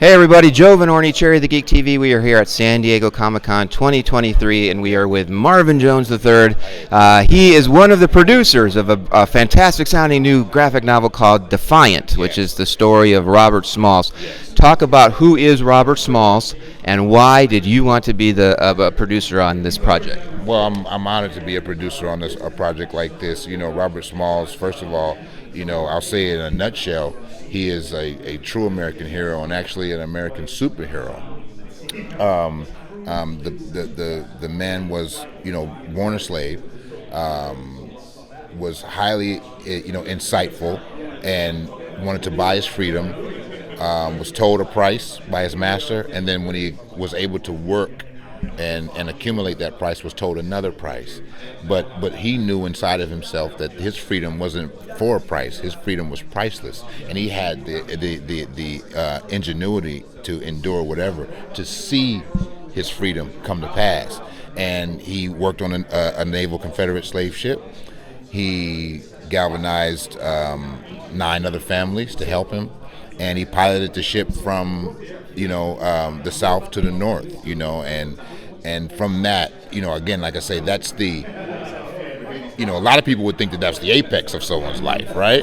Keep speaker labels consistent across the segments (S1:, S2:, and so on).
S1: Hey everybody, Joe Vanourney, Cherry the Geek TV. We are here at San Diego Comic-Con 2023, and we are with Marvin Jones III. He is one of the producers of a fantastic-sounding new graphic novel called Defiant, which is the story of Robert Smalls. Talk about who is Robert Smalls, and why did you want to be a producer on this project?
S2: Well, I'm honored to be a producer on a project like this. You know, Robert Smalls, first of all, I'll say it in a nutshell, he is a true American hero and actually an American superhero. The man was, born a slave, was highly, insightful, and wanted to buy his freedom. Was told a price by his master, and then when he was able to work and accumulate that price, was told another price. But he knew inside of himself that his freedom wasn't for a price. His freedom was priceless, and he had the ingenuity to endure whatever to see his freedom come to pass. And he worked on a naval Confederate slave ship. He galvanized 9 other families to help him, and he piloted the ship from the south to the north, and from that, again, like I say, that's the, a lot of people would think that that's the apex of someone's life, right?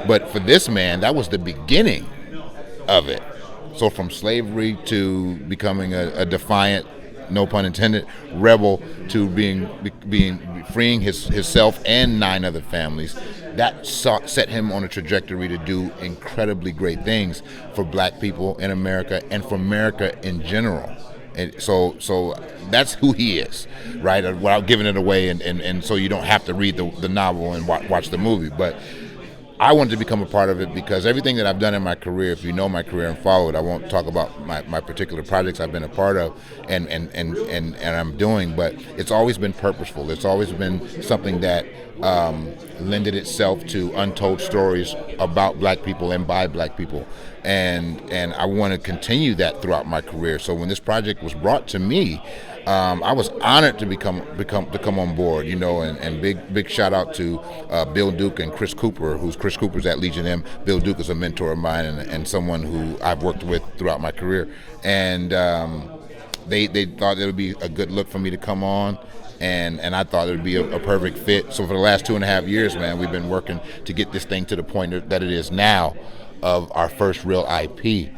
S2: But for this man, that was the beginning of it. So from slavery to becoming a defiant, no pun intended, rebel, to freeing himself and 9 other families, that set him on a trajectory to do incredibly great things for black people in America and for America in general. And so that's who he is, right? Without giving it away, and so you don't have to read the novel and watch the movie. But I wanted to become a part of it because everything that I've done in my career, if you know my career and follow it, I won't talk about my particular projects I've been a part of and I'm doing, but it's always been purposeful. It's always been something that lended itself to untold stories about black people and by black people. And I want to continue that throughout my career. So when this project was brought to me, I was honored to come on board, and big shout out to Bill Duke and Chris Cooper, Chris Cooper's at Legion M. Bill Duke is a mentor of mine and someone who I've worked with throughout my career. And they thought it would be a good look for me to come on. And I thought it would be a perfect fit. So for the last 2.5 years, man, we've been working to get this thing to the point that it is now, of our first real IP,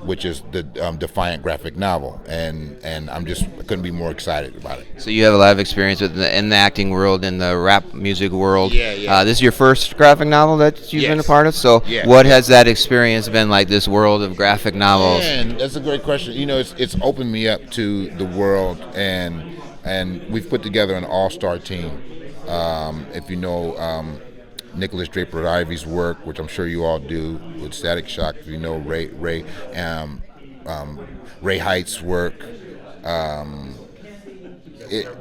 S2: which is the Defiant graphic novel, and I couldn't be more excited about it.
S1: So you have a lot of experience in the acting world, in the rap music world.
S2: Yeah.
S1: This is your first graphic novel that you've been a part of. So what has that experience been like? This world of graphic novels.
S2: Man, that's a great question. It's opened me up to the world, and we've put together an all-star team. If you know Nikolas Draper-Ivey's work, which I'm sure you all do, with Static Shock, if you know Ray Height's work.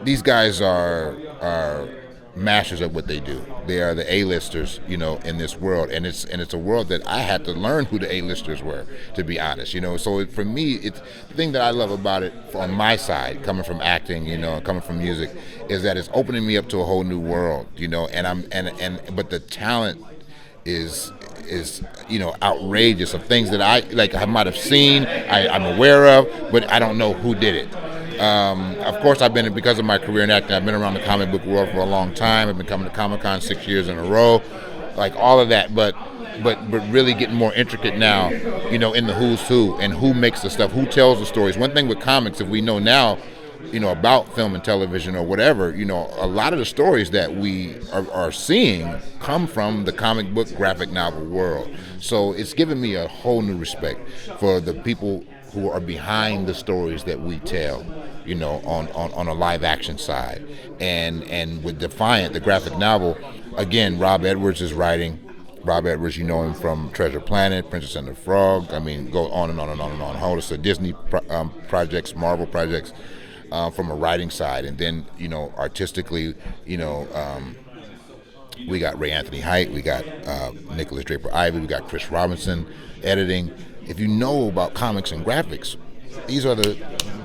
S2: These guys are masters at what they do. They are the A-listers, in this world, and it's a world that I had to learn who the A-listers were, to be honest. So for me, it's the thing that I love about it on my side, coming from acting, coming from music, is that it's opening me up to a whole new world, but the talent is outrageous, of things that I might have seen, I'm aware of, but I don't know who did it. Of course, because of my career in acting, I've been around the comic book world for a long time. I've been coming to Comic-Con 6 years in a row, like all of that. But really getting more intricate now, in the who's who and who makes the stuff, who tells the stories. One thing with comics, if we know now, about film and television or whatever, a lot of the stories that we are seeing come from the comic book graphic novel world. So it's given me a whole new respect for the people who are behind the stories that we tell, on a live action side. And with Defiant, the graphic novel, again, Rob Edwards is writing. Rob Edwards, you know him from Treasure Planet, Princess and the Frog. I mean, go on and on and on and on. Whole list of Disney projects, Marvel projects, from a writing side. And then, artistically, we got Ray Anthony Height, we got Nikolas Draper-Ivey, we got Chris Robinson editing. If you know about comics and graphics, these are the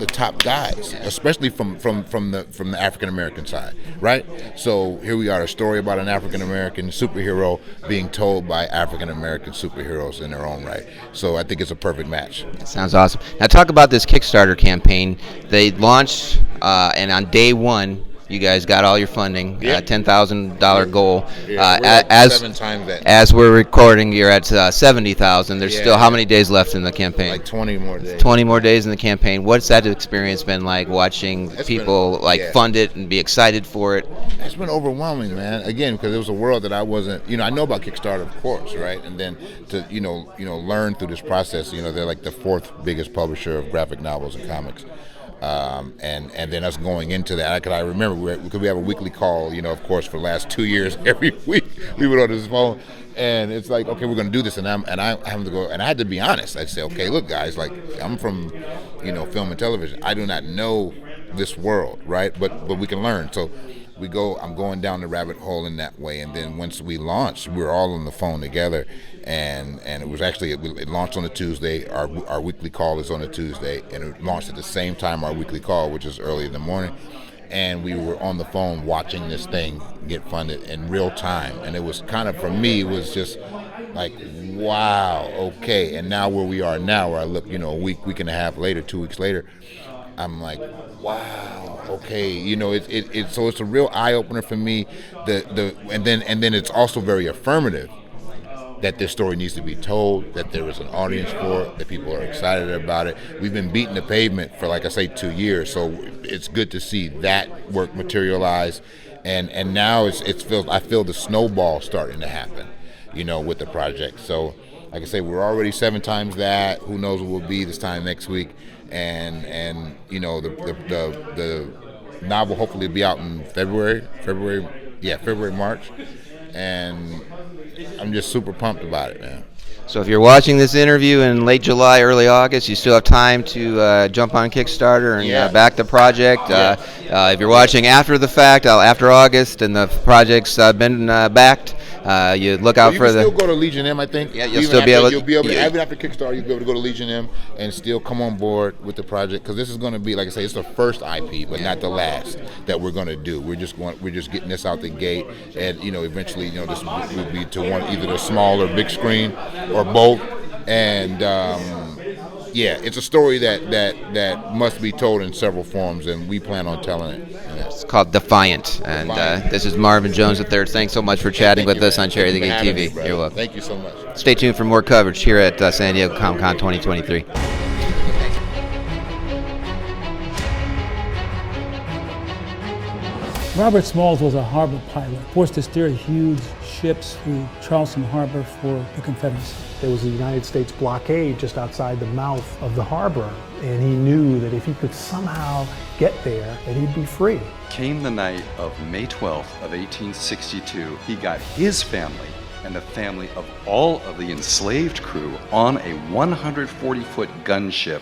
S2: top guys, especially from the African American side, right? So here we are, a story about an African American superhero being told by African American superheroes in their own right. So I think it's a perfect match.
S1: That sounds awesome. Now talk about this Kickstarter campaign. They launched, and on day one, you guys got all your funding, $10,000 goal.
S2: Yeah, we're like 7 times that.
S1: As we're recording, you're at 70,000. There's still how many days left in the campaign?
S2: Like 20 more days.
S1: 20 more days in the campaign. What's that experience been like, watching people fund it and be excited for it?
S2: It's been overwhelming, man. Again, because it was a world that I wasn't. I know about Kickstarter, of course, right? And then to learn through this process. They're like the 4th biggest publisher of graphic novels and comics. And then us going into that, because I remember because we have a weekly call, of course, for the last 2 years, every week we would on this phone, and it's like, okay, we're going to do this, and I have to go, and I had to be honest. I'd say, okay, look, guys, like, I'm from, film and television. I do not know this world, right? But we can learn. So I'm going down the rabbit hole in that way, and then once we launched, we were all on the phone together, and it was actually, it launched on a Tuesday. Our weekly call is on a Tuesday, and it launched at the same time our weekly call, which is early in the morning, and we were on the phone watching this thing get funded in real time, and it was kind of, for me, it was just like, wow, okay. And now where we are now, where I look, a week and a half later, 2 weeks later, I'm like, wow, okay, so it's a real eye opener for me. And then it's also very affirmative that this story needs to be told, that there is an audience for it, that people are excited about it. We've been beating the pavement for, like I say, 2 years, so it's good to see that work materialize. And now I feel the snowball starting to happen, with the project. So, like I say, we're already 7 times that. Who knows what we'll be this time next week? And the novel hopefully will be out in February, March, and I'm just super pumped about it, man.
S1: So if you're watching this interview in late July, early August, you still have time to jump on Kickstarter and back the project. If you're watching after the fact, after August, and the project's been backed, you look out for the.
S2: You can still go to Legion M, I think.
S1: Yeah, you'll be able to.
S2: Even after Kickstarter, you'll be able to go to Legion M and still come on board with the project, because this is going to be, like I say, it's the first IP, but not the last that we're going to do. We're just getting this out the gate, and eventually, this will be to either the small or big screen, or both. And it's a story that must be told in several forms, and we plan on telling it.
S1: It's called Defiant, and this is Marvin Jones III. Thanks so much for chatting with us on Cherry the Geek TV. You're welcome.
S2: Thank you so much.
S1: Stay tuned for more coverage here at San Diego Comic-Con 2023.
S3: Robert Smalls was a harbor pilot, forced to steer huge ships through Charleston Harbor for the Confederacy.
S4: There was a United States blockade just outside the mouth of the harbor, and he knew that if he could somehow get there, that he'd be free.
S5: Came the night of May 12th of 1862. He got his family and the family of all of the enslaved crew on a 140-foot gunship,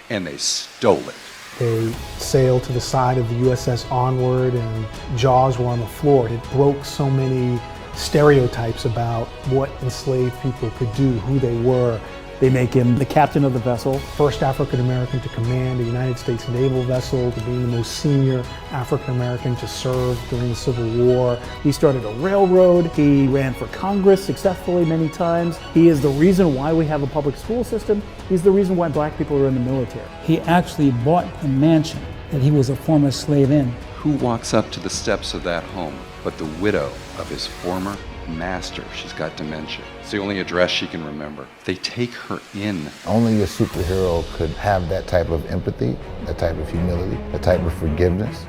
S5: and they stole it.
S4: They sailed to the side of the USS Onward, and jaws were on the floor. It broke so many stereotypes about what enslaved people could do, who they were.
S3: They make him the captain of the vessel.
S4: First African American to command a United States naval vessel, to being the most senior African American to serve during the Civil War.
S3: He started a railroad. He ran for Congress successfully many times. He is the reason why we have a public school system. He's the reason why black people are in the military. He actually bought the mansion that he was a former slave in.
S5: Who walks up to the steps of that home but the widow of his former master? She's got dementia. It's the only address she can remember. They take her in.
S2: Only a superhero could have that type of empathy, that type of humility, that type of forgiveness.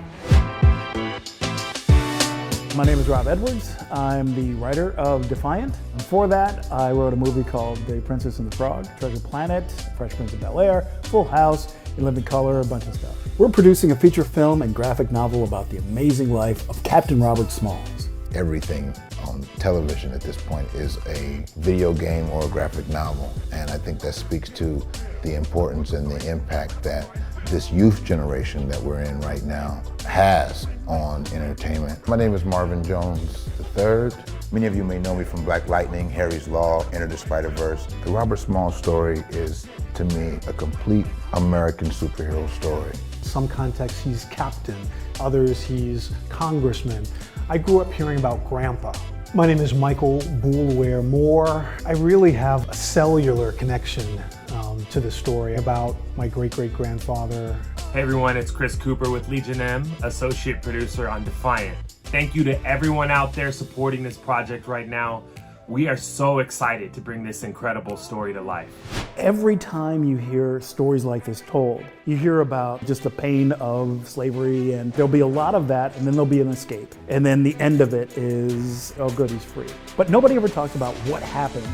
S3: My name is Rob Edwards. I'm the writer of Defiant. Before that, I wrote a movie called The Princess and the Frog, Treasure Planet, Fresh Prince of Bel-Air, Full House, In Living Color, a bunch of stuff. We're producing a feature film and graphic novel about the amazing life of Captain Robert Smalls.
S2: Everything on television at this point is a video game or a graphic novel, and I think that speaks to the importance and the impact that this youth generation that we're in right now has on entertainment. My name is Marvin Jones III. Many of you may know me from Black Lightning, Harry's Law, Enter the Spider-Verse. The Robert Smalls story is, to me, a complete American superhero story.
S4: Some contexts he's captain, others he's congressman. I grew up hearing about Grandpa. My name is Michael Boulware Moore. I really have a cellular connection to the story about my great-great-grandfather.
S6: Hey everyone, it's Chris Cooper with Legion M, associate producer on Defiant. Thank you to everyone out there supporting this project right now. We are so excited to bring this incredible story to life.
S3: Every time you hear stories like this told, you hear about just the pain of slavery, and there'll be a lot of that, and then there'll be an escape. And then the end of it is, oh good, he's free. But nobody ever talks about what happened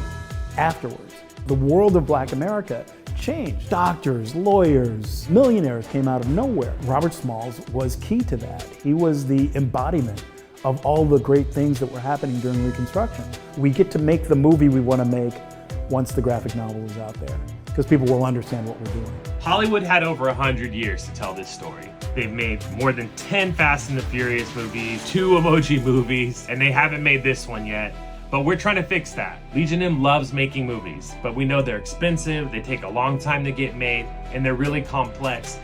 S3: afterwards. The world of Black America changed. Doctors, lawyers, millionaires came out of nowhere. Robert Smalls was key to that. He was the embodiment of all the great things that were happening during Reconstruction. We get to make the movie we want to make once the graphic novel is out there, because people will understand what we're doing.
S6: Hollywood had over 100 years to tell this story. They've made more than 10 Fast and the Furious movies, 2 Emoji movies, and they haven't made this one yet. But we're trying to fix that. Legion M loves making movies, but we know they're expensive, they take a long time to get made, and they're really complex.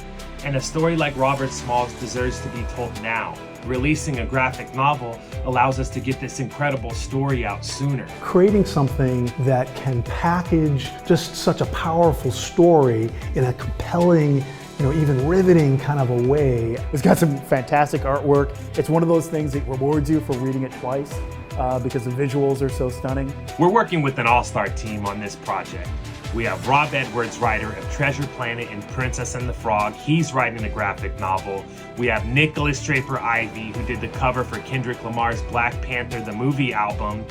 S6: And a story like Robert Smalls deserves to be told now. Releasing a graphic novel allows us to get this incredible story out sooner.
S4: Creating something that can package just such a powerful story in a compelling, even riveting kind of a way.
S3: It's got some fantastic artwork. It's one of those things that rewards you for reading it twice because the visuals are so stunning.
S6: We're working with an all-star team on this project. We have Rob Edwards, writer of Treasure Planet and Princess and the Frog. He's writing the graphic novel. We have Nikolas Draper-Ivey, who did the cover for Kendrick Lamar's Black Panther, the movie album.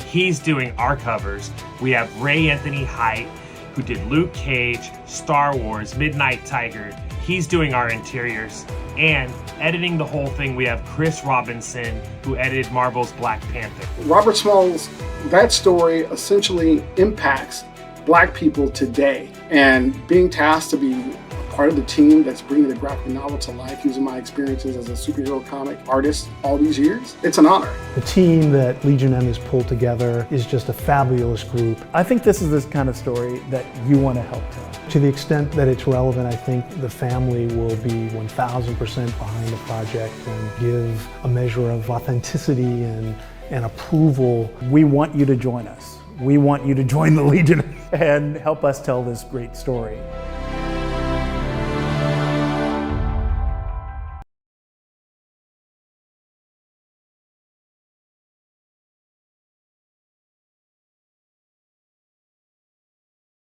S6: He's doing our covers. We have Ray Anthony Height, who did Luke Cage, Star Wars, Midnight Tiger. He's doing our interiors. And editing the whole thing, we have Chris Robinson, who edited Marvel's Black Panther.
S7: Robert Smalls, that story essentially impacts Black people today, and being tasked to be part of the team that's bringing the graphic novel to life using my experiences as a superhero comic artist all these years, it's an honor.
S4: The team that Legion M has pulled together is just a fabulous group.
S3: I think this is this kind of story that you want to help tell.
S4: To the extent that it's relevant, I think the family will be 1000% behind the project and give a measure of authenticity and approval.
S3: We want you to join us. We want you to join the Legion and help us tell this great story.